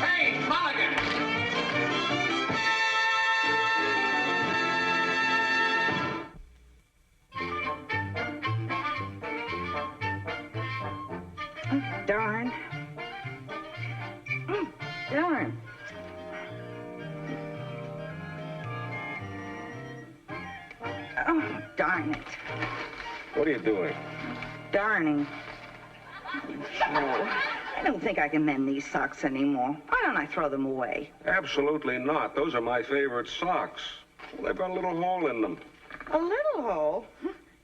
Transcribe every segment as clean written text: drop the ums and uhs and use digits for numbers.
Hey, Mulligan! Darn. Darn. Oh, darn it. What are you doing? Darning. Oh, I don't think I can mend these socks anymore. Why don't I throw them away? Absolutely not. Those are my favorite socks. They've got a little hole in them. A little hole?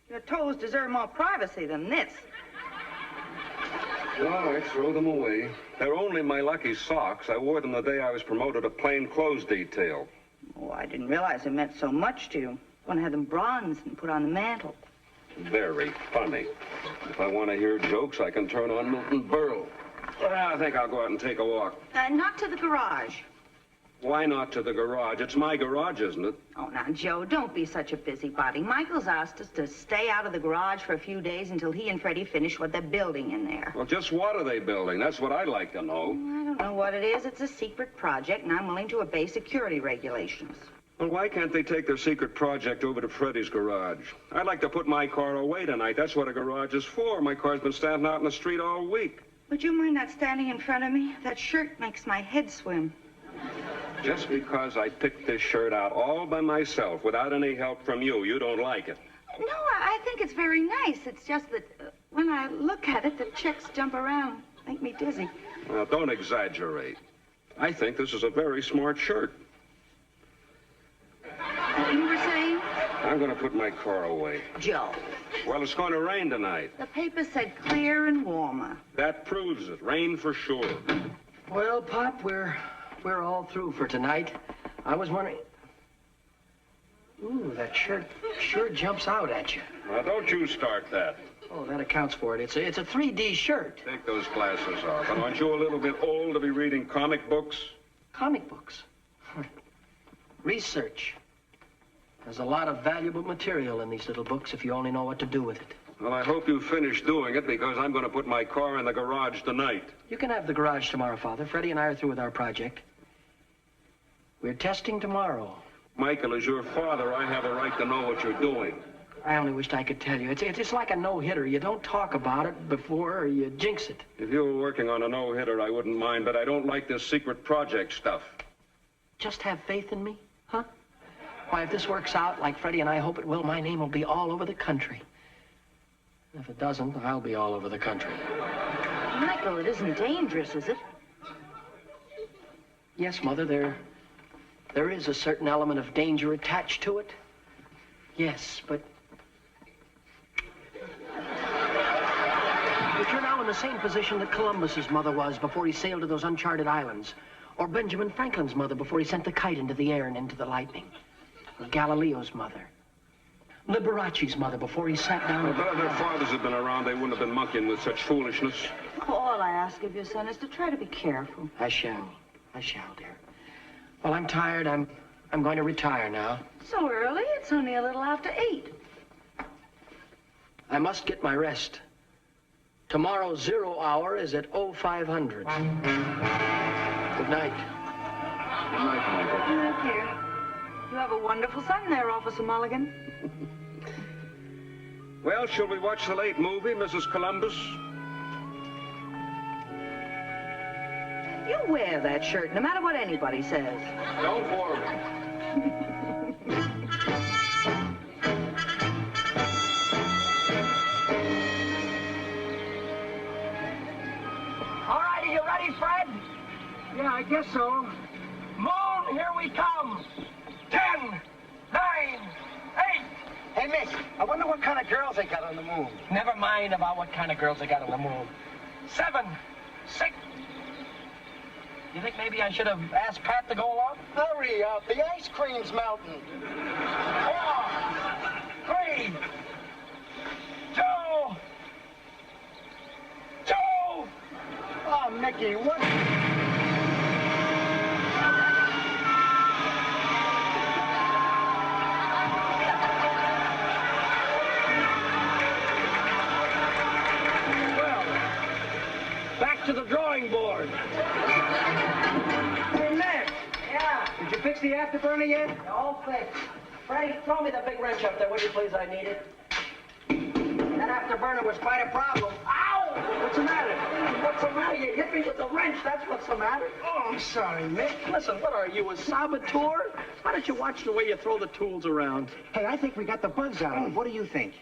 Your toes deserve more privacy than this. All right, throw them away. They're only my lucky socks. I wore them the day I was promoted to plain clothes detail. Oh, I didn't realize it meant so much to you. When I had them bronzed and put on the mantle. Very funny. If I want to hear jokes, I can turn on Milton Berle. Well, I think I'll go out and take a walk. Not to the garage. Why not to the garage? It's my garage, isn't it? Oh, now, Joe, don't be such a busybody. Michael's asked us to stay out of the garage for a few days until he and Freddie finish what they're building in there. Well, just what are they building? That's what I'd like to know. I don't know what it is. It's a secret project, and I'm willing to obey security regulations. Well, why can't they take their secret project over to Freddie's garage? I'd like to put my car away tonight. That's what a garage is for. My car's been standing out in the street all week. Would you mind not standing in front of me? That shirt makes my head swim. Just because I picked this shirt out all by myself without any help from you, you don't like it. No, I think it's very nice. It's just that when I look at it, the checks jump around, make me dizzy. Well, don't exaggerate. I think this is a very smart shirt. You were saying? I'm going to put my car away. Joe. Well, it's going to rain tonight. The paper said clear and warmer. That proves it. Rain for sure. Well, Pop, we're all through for tonight. I was wondering... Ooh, that shirt sure jumps out at you. Now, don't you start that. Oh, that accounts for it. It's a 3D shirt. Take those glasses off. And aren't you a little bit old to be reading comic books? Comic books? Research. There's a lot of valuable material in these little books if you only know what to do with it. Well, I hope you finish doing it because I'm going to put my car in the garage tonight. You can have the garage tomorrow, Father. Freddie and I are through with our project. We're testing tomorrow. Michael, as your father, I have a right to know what you're doing. I only wished I could tell you. It's like a no-hitter. You don't talk about it before or you jinx it. If you were working on a no-hitter, I wouldn't mind, but I don't like this secret project stuff. Just have faith in me, huh? Why, if this works out like Freddie and I hope it will, my name will be all over the country. If it doesn't, I'll be all over the country. Michael, it isn't dangerous, is it? Yes, Mother, there is a certain element of danger attached to it. Yes, but... If you're now in the same position that Columbus's mother was before he sailed to those uncharted islands, or Benjamin Franklin's mother before he sent the kite into the air and into the lightning, or Galileo's mother, Liberace's mother before he sat down... Well, if their fathers had been around, they wouldn't have been monkeying with such foolishness. All I ask of you, son, is to try to be careful. I shall, dear. Well, I'm tired. I'm going to retire now. So early? It's only a little after 8. I must get my rest. Tomorrow's 0 hour is at 0500. Good night. Good night, Michael. Good night, dear. You have a wonderful son there, Officer Mulligan. Well, shall we watch the late movie, Mrs. Columbus? You wear that shirt no matter what anybody says. Don't worry. All right, are you ready, Fred? Yeah, I guess so. Moon, here we come. 10, 9, 8. Hey, miss, I wonder what kind of girls they got on the moon. Never mind about what kind of girls they got on the moon. 7, 6. You think maybe I should have asked Pat to go along? Hurry up, the ice cream's melting. 4, 3, 2. Oh, Mickey, what? fixed the afterburner yet? All fixed. Freddie, throw me the big wrench up there, will you please? I need it. That afterburner was quite a problem. Ow! What's the matter? What's the matter? You hit me with the wrench. That's what's the matter. Oh, I'm sorry, Mick. Listen, what are you, a saboteur? Why don't you watch the way you throw the tools around? Hey, I think we got the bugs out of it. What do you think?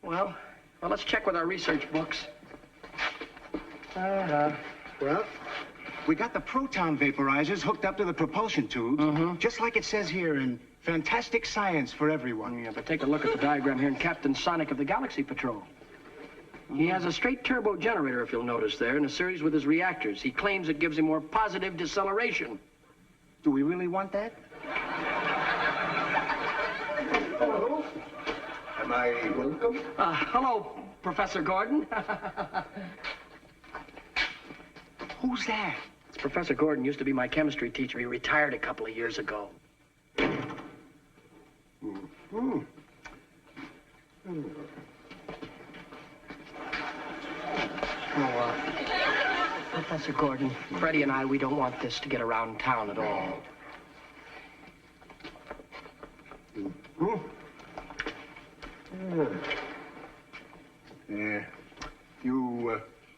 Well, let's check with our research books. Well, we got the proton vaporizers hooked up to the propulsion tubes, just like it says here in Fantastic Science for Everyone. Yeah, but take a look at the diagram here in Captain Sonic of the Galaxy Patrol. He has a straight turbo generator, if you'll notice there, in a series with his reactors. He claims it gives him more positive deceleration. Do we really want that? Hello. Am I welcome? Hello, Professor Gordon. Who's that? It's Professor Gordon. Used to be my chemistry teacher. He retired a couple of years ago. Professor Gordon, Freddie and I, we don't want this to get around town at all.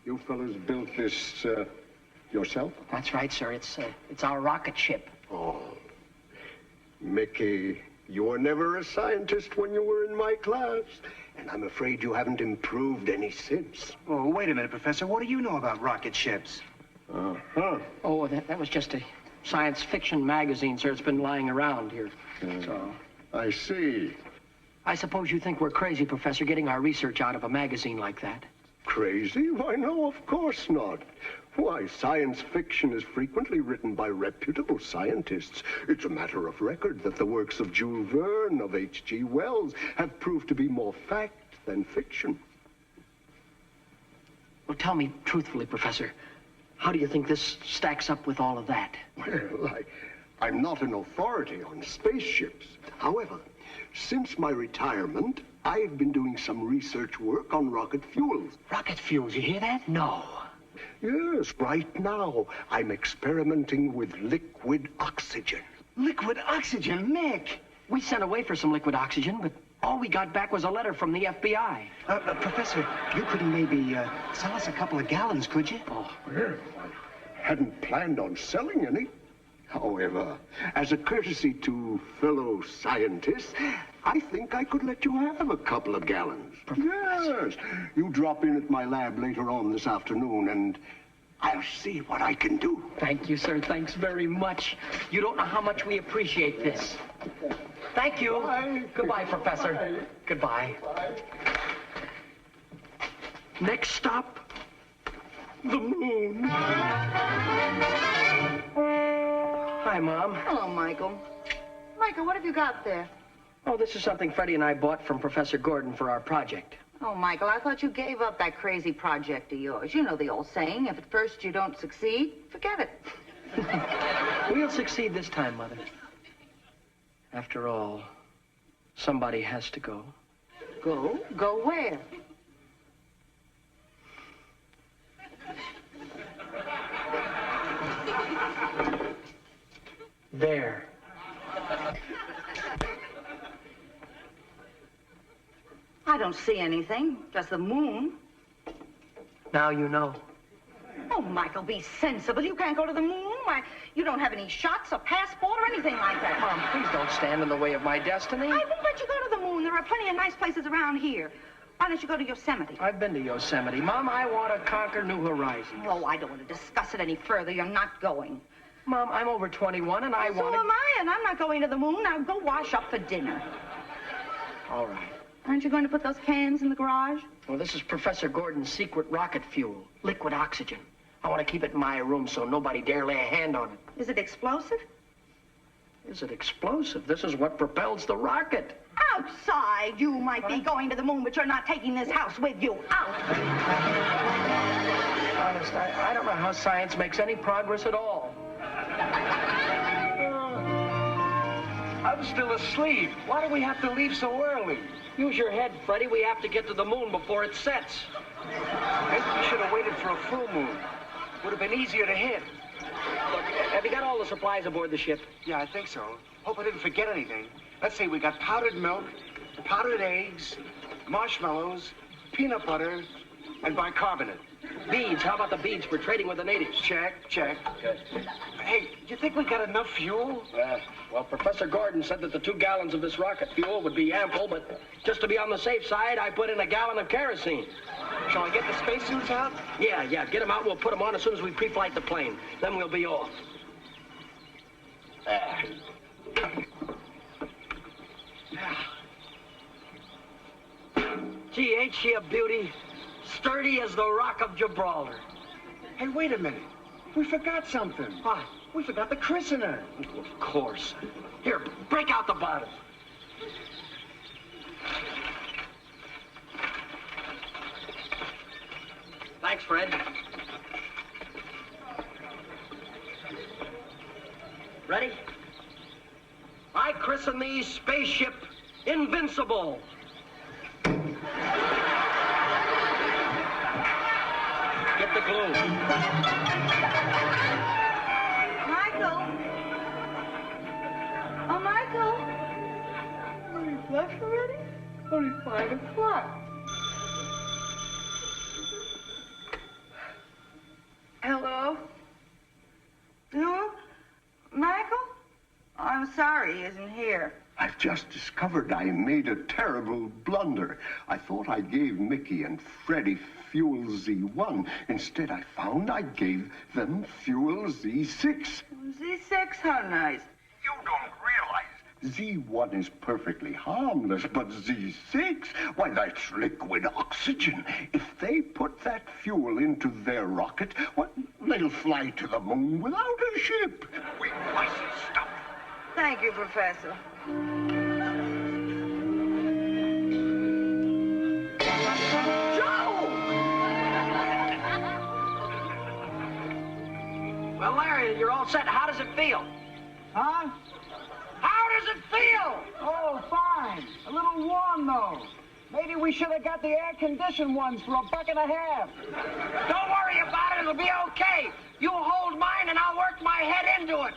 You fellas built this, yourself? That's right, sir. It's our rocket ship. Oh. Mickey, you were never a scientist when you were in my class, and I'm afraid you haven't improved any since. Oh, wait a minute, Professor. What do you know about rocket ships? Uh-huh. Oh, that was just a science fiction magazine, sir. It's been lying around here. So, I see. I suppose you think we're crazy, Professor, getting our research out of a magazine like that. Crazy? Why, no, of course not. Why, science fiction is frequently written by reputable scientists. It's a matter of record that the works of Jules Verne, of H.G. Wells, have proved to be more fact than fiction. Well, tell me truthfully, Professor, how do you think this stacks up with all of that? Well, I'm not an authority on spaceships. However, since my retirement, I've been doing some research work on rocket fuels. Rocket fuels, you hear that? No. Yes, right now, I'm experimenting with liquid oxygen. Liquid oxygen, Mick. We sent away for some liquid oxygen, but all we got back was a letter from the FBI. Professor, you couldn't maybe sell us a couple of gallons, could you? Oh, well, I hadn't planned on selling any. However, as a courtesy to fellow scientists, I think I could let you have a couple of gallons. Yes. You drop in at my lab later on this afternoon, and I'll see what I can do. Thank you, sir. Thanks very much. You don't know how much we appreciate this. Thank you. Bye. Goodbye, Professor. Bye. Goodbye. Next stop, the moon. Hi, Mom. Hello, Michael. Michael, what have you got there? Oh, this is something Freddie and I bought from Professor Gordon for our project. Oh, Michael, I thought you gave up that crazy project of yours. You know the old saying, if at first you don't succeed, forget it. We'll succeed this time, Mother. After all, somebody has to go. Go? Go where? There. I don't see anything. Just the moon. Now you know. Oh, Michael, be sensible. You can't go to the moon. Why, you don't have any shots or passport or anything like that. Mom, please don't stand in the way of my destiny. I won't let you go to the moon. There are plenty of nice places around here. Why don't you go to Yosemite? I've been to Yosemite. Mom, I want to conquer new horizons. Oh, I don't want to discuss it any further. You're not going. Mom, I'm over 21 and I So want to... am I, and I'm not going to the moon. Now go wash up for dinner. All right. Aren't you going to put those cans in the garage? Well, this is Professor Gordon's secret rocket fuel, liquid oxygen. I want to keep it in my room so nobody dare lay a hand on it. Is it explosive? Is it explosive? This is what propels the rocket. Outside, you might be going to the moon, but you're not taking this house with you. Out! Honest, I don't know how science makes any progress at all. I'm still asleep. Why do we have to leave so early? Use your head, Freddie. We have to get to the moon before it sets. Maybe we should have waited for a full moon. Would have been easier to hit. Look, have you got all the supplies aboard the ship? Yeah, I think so. Hope I didn't forget anything. Let's see, we got powdered milk, powdered eggs, marshmallows, peanut butter, and bicarbonate. Beads. How about the beads? We're trading with the natives. Check. Okay. Hey, you think we got enough fuel? Well, Professor Gordon said that the 2 gallons of this rocket fuel would be ample, but just to be on the safe side, I put in a gallon of kerosene. Shall I get the spacesuits out? Yeah, get them out. We'll put them on as soon as we pre-flight the plane. Then we'll be off. Gee, ain't she a beauty? Sturdy as the Rock of Gibraltar. Hey, wait a minute. We forgot something. What? We forgot the christener. Of course. Here, break out the bottle. Thanks, Fred. Ready? I christen thee Spaceship Invincible. Get the glue. Michael? Oh, Michael? He's left already? Only 5 o'clock. Hello? No? Michael? Oh, I'm sorry he isn't here. I've just discovered I made a terrible blunder. I thought I gave Mickey and Freddie Fuel Z1. Instead, I found I gave them Fuel Z6. Z6, how nice. You don't realize Z1 is perfectly harmless, but Z6, why, that's liquid oxygen. If they put that fuel into their rocket, what, they'll fly to the moon without a ship. We mustn't stop. Thank you, Professor. Well, Larry, you're all set. How does it feel? Huh? How does it feel? Oh, fine. A little warm, though. Maybe we should have got the air-conditioned ones for $1.50. Don't worry about it. It'll be okay. You hold mine, and I'll work my head into it.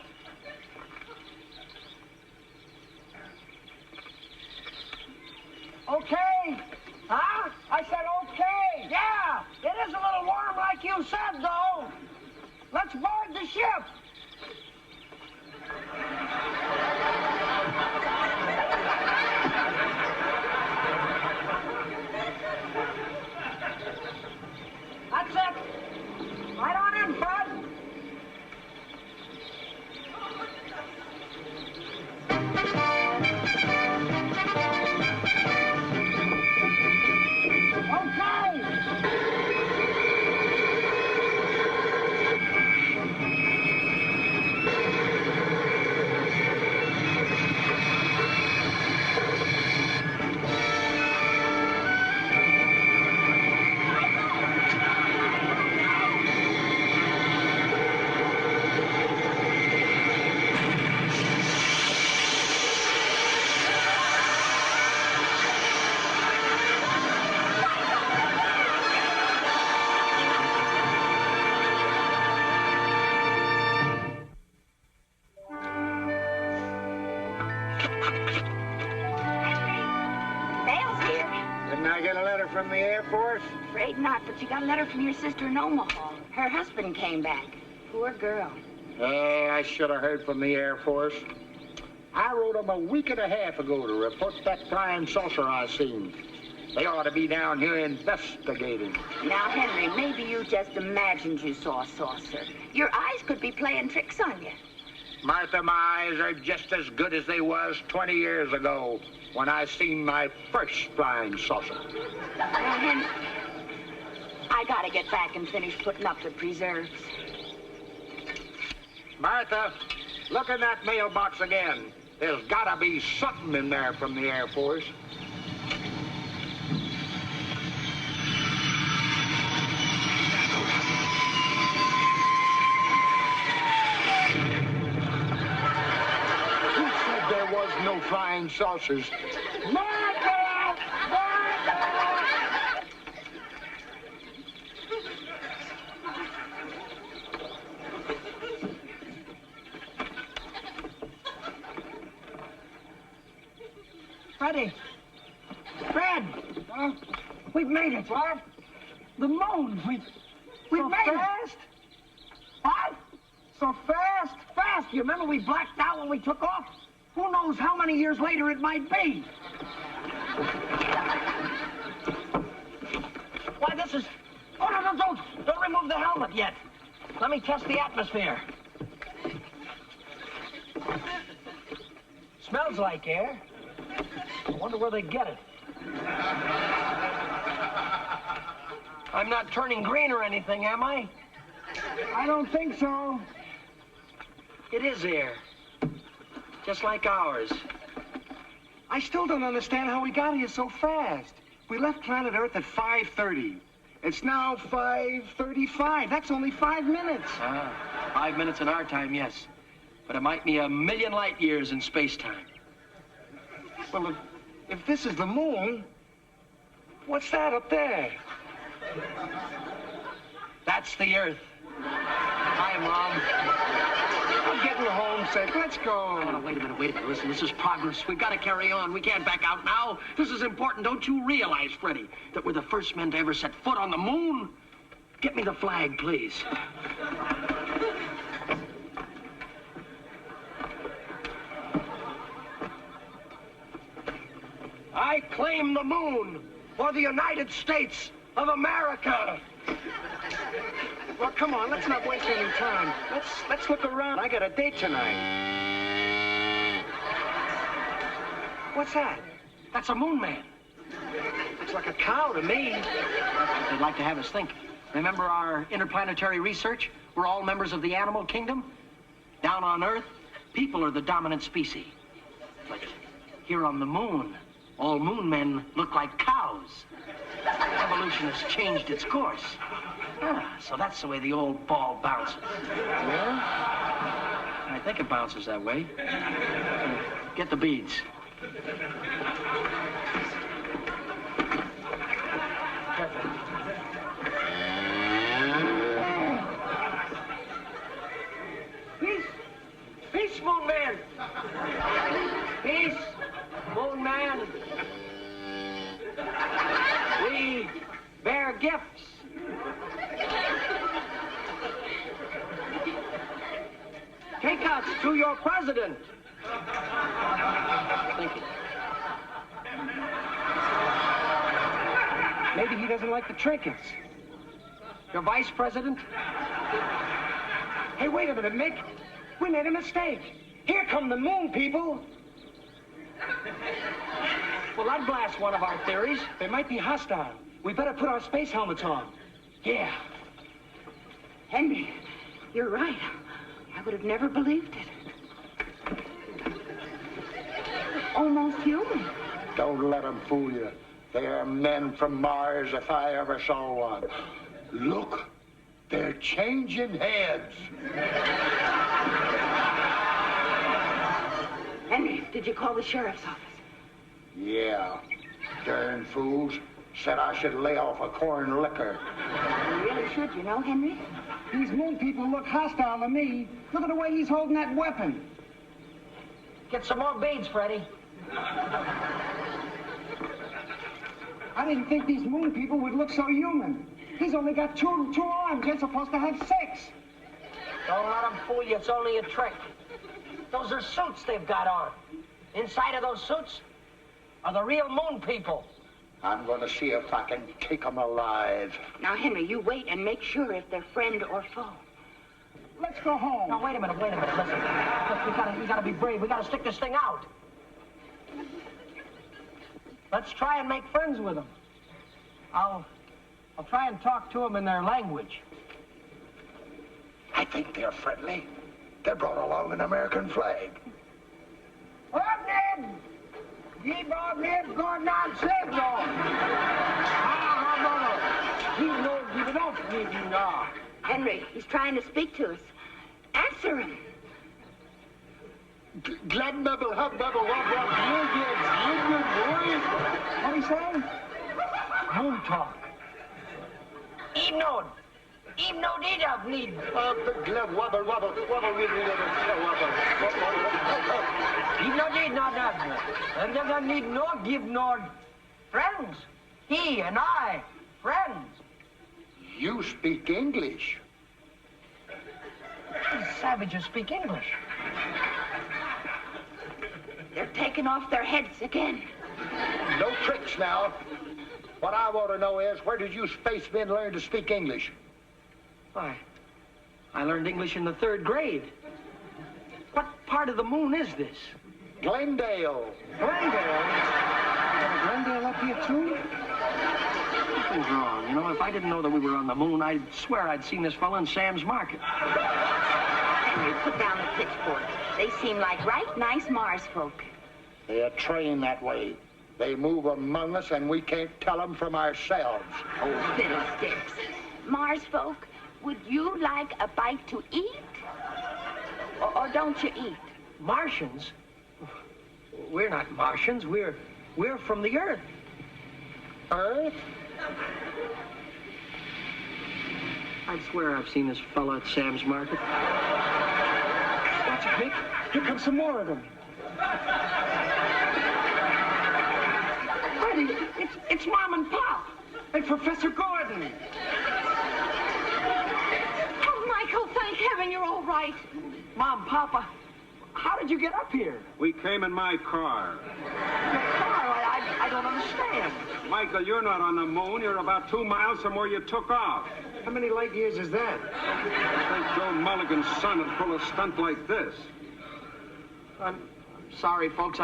Okay. Huh? I said okay. Yeah, it is a little warm like you said, though. Let's board the ship. That's it. Right on in, Fred. From the Air Force? Afraid not, but you got a letter from your sister in Omaha. Her husband came back. Poor girl. I should have heard from the Air Force. I wrote them a week and a half ago to report that flying saucer I seen. They ought to be down here investigating. Now, Henry, maybe you just imagined you saw a saucer. Your eyes could be playing tricks on you. Martha, my eyes are just as good as they was 20 years ago when I seen my first flying saucer. Now, Henry, I gotta get back and finish putting up the preserves. Martha, look in that mailbox again. There's gotta be something in there from the Air Force. Who said there was no flying saucers? Martha! Martha! Freddie. Fred. Huh? We've made it. What? The moon. We've so made fast? It. What? So fast? Fast. You remember we blacked out when we took off? Who knows how many years later it might be? Why, this is... Oh, no, don't remove the helmet yet. Let me test the atmosphere. Smells like air. I wonder where they get it. I'm not turning green or anything, am I? I don't think so. It is air. Just like ours. I still don't understand how we got here so fast. We left planet Earth at 5:30. It's now 5:35. That's only 5 minutes. 5 minutes in our time, yes. But it might be a million light years in space-time. Well, if this is the moon, what's that up there? That's the Earth. Hi, Mom. I'm getting home safe. Let's go. Oh, no, wait a minute. Listen, this is progress. We've got to carry on. We can't back out now. This is important. Don't you realize, Freddie, that we're the first men to ever set foot on the moon? Get me the flag, please. I claim the moon for the United States of America. Well, come on, let's not waste any time. Let's look around. I got a date tonight. What's that? That's a moon man. Looks like a cow to me. That's what they'd like to have us think. Remember our interplanetary research? We're all members of the animal kingdom. Down on Earth, people are the dominant species. But here on the moon, all moon men look like cows. Evolution has changed its course. So that's the way the old ball bounces. Yeah? I think it bounces that way. Get the beads. Peace, Moon Man. Peace, Moon Man. We bear gifts. Trinkets to your president. Thank you. Maybe he doesn't like the trinkets. Your vice president? Hey, wait a minute, Mick. We made a mistake. Here come the moon people. Well, I'd blast one of our theories. They might be hostile. We better put our space helmets on. Yeah. Henry, you're right. I would have never believed it. Almost human. Don't let them fool you. They are men from Mars if I ever saw one. Look, they're changing heads. Henry, did you call the sheriff's office? Yeah, darn fools. Said I should lay off a corn liquor. You really should, you know, Henry. These moon people look hostile to me. Look at the way he's holding that weapon. Get some more beads, Freddie. I didn't think these moon people would look so human. He's only got two arms. You're supposed to have 6. Don't let them fool you. It's only a trick. Those are suits they've got on. Inside of those suits are the real moon people. I'm going to see if I can take them alive. Now, Henry, you wait and make sure if they're friend or foe. Let's go home. Now, wait a minute. Listen. Look, we gotta be brave. We gotta stick this thing out. Let's try and make friends with them. I'll try and talk to them in their language. I think they're friendly. They brought along an American flag. Bob-Nib! Ye Bob-Nib, going down safe, Lord. He knows we don't need you now. Henry, he's trying to speak to us. Answer him. Glad bubble, hub bubble, wub wub, you What'd he say? Moon talk. He knowed. Ihm no need of need. Ihm no need not of. And doesn't need no give nor friends. He and I, friends. You speak English. These savages speak English. They're taking off their heads again. No tricks now. What I want to know is, where did you spacemen learn to speak English? Why, I learned English in the 3rd grade. What part of the moon is this? Glendale. Glendale? Got a Glendale up here, too? Something's wrong. You know, if I didn't know that we were on the moon, I'd swear I'd seen this fella in Sam's Market. Henry, put down the pitchfork. They seem like right nice Mars folk. They're trained that way. They move among us, and we can't tell them from ourselves. Oh, fiddlesticks. Mars folk, would you like a bite to eat? Or don't you eat? Martians? We're not Martians. We're from the Earth. Earth? I swear I've seen this fella at Sam's Market. Watch it, Mick. Here come some more of them. Freddie, it's Mom and Pop. And Professor Gordon. Oh, Michael, thank heaven you're all right. Mom, Papa, how did you get up here? We came in my car. Your car? I don't understand. Michael, you're not on the moon. You're about 2 miles from where you took off. How many light years is that? I think Joe Mulligan's son would pull a stunt like this. I'm sorry, folks.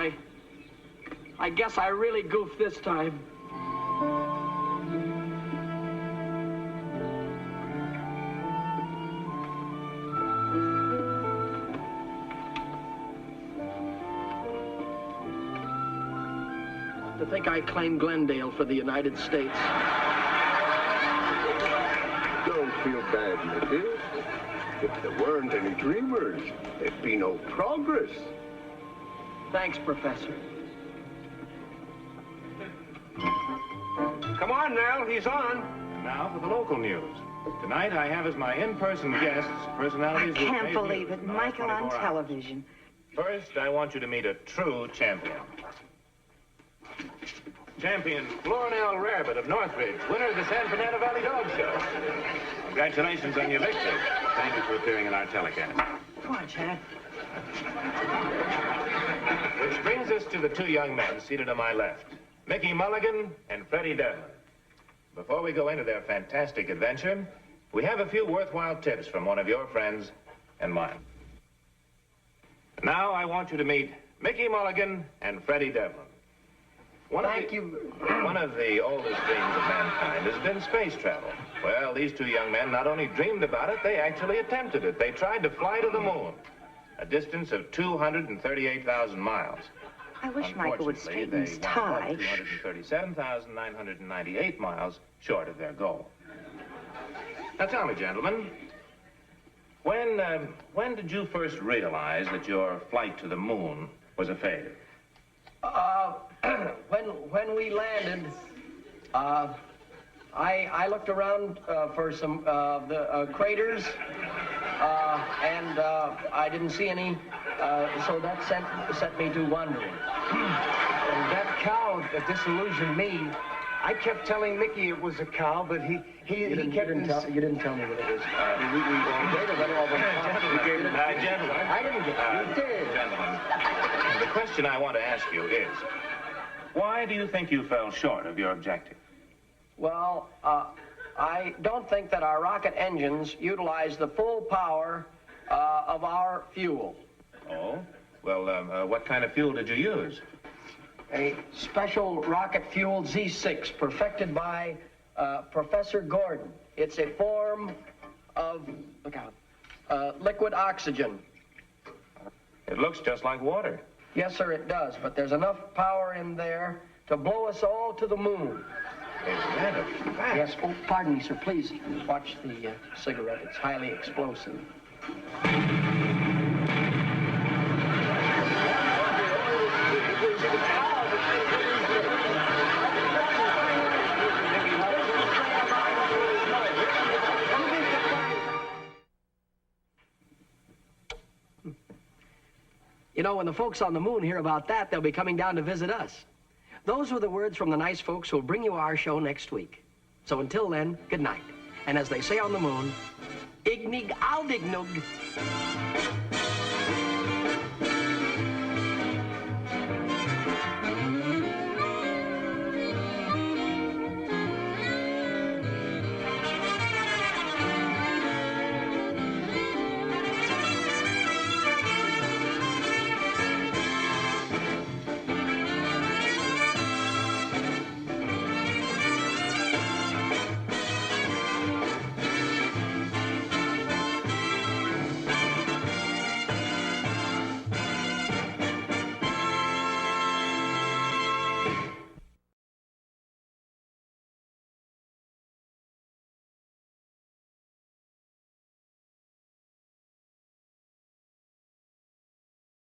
I guess I really goofed this time. To think I claimed Glendale for the United States. Don't feel bad, Mickey. If there weren't any dreamers, there'd be no progress. Thanks, Professor. Come on, Nell. He's on. Now for the local news. Tonight I have as my in-person guests personalities I who can't made believe news it. in the last Michael on 24 hours. television. First, I want you to meet a true champion. Champion Florinell Rarebit of Northridge, winner of the San Fernando Valley Dog Show. Congratulations on your victory. Thank you for appearing in our telecast. Come on, Chad. Which brings us to the 2 young men seated on my left, Mickey Mulligan and Freddie Devlin. Before we go into their fantastic adventure, we have a few worthwhile tips from one of your friends and mine. Now I want you to meet Mickey Mulligan and Freddie Devlin. One of the oldest dreams of mankind has been space travel. Well, these 2 young men not only dreamed about it, they actually attempted it. They tried to fly to the moon, a distance of 238,000 miles. I wish Michael would straighten his tie. 237,998 miles short of their goal. Now tell me, gentlemen, when did you first realize that your flight to the moon was a failure? When we landed, I looked around for some the craters, and I didn't see any, so that set me to wondering. That cow that disillusioned me, I kept telling Mickey it was a cow, but he You didn't tell me what it was. Gentlemen, I didn't get it. You did. Gentlemen, the question I want to ask you is, why do you think you fell short of your objective? Well, I don't think that our rocket engines utilize the full power of our fuel. Oh? Well, what kind of fuel did you use? A special rocket fuel Z6 perfected by Professor Gordon. It's a form of, look out, liquid oxygen. It looks just like water. Yes, sir, it does, but there's enough power in there to blow us all to the moon. Is that a fact? Yes, oh, pardon me, sir, please watch the cigarette. It's highly explosive. You know, when the folks on the moon hear about that, they'll be coming down to visit us. Those were the words from the nice folks who'll bring you our show next week. So until then, good night. And as they say on the moon, ignig aldignug.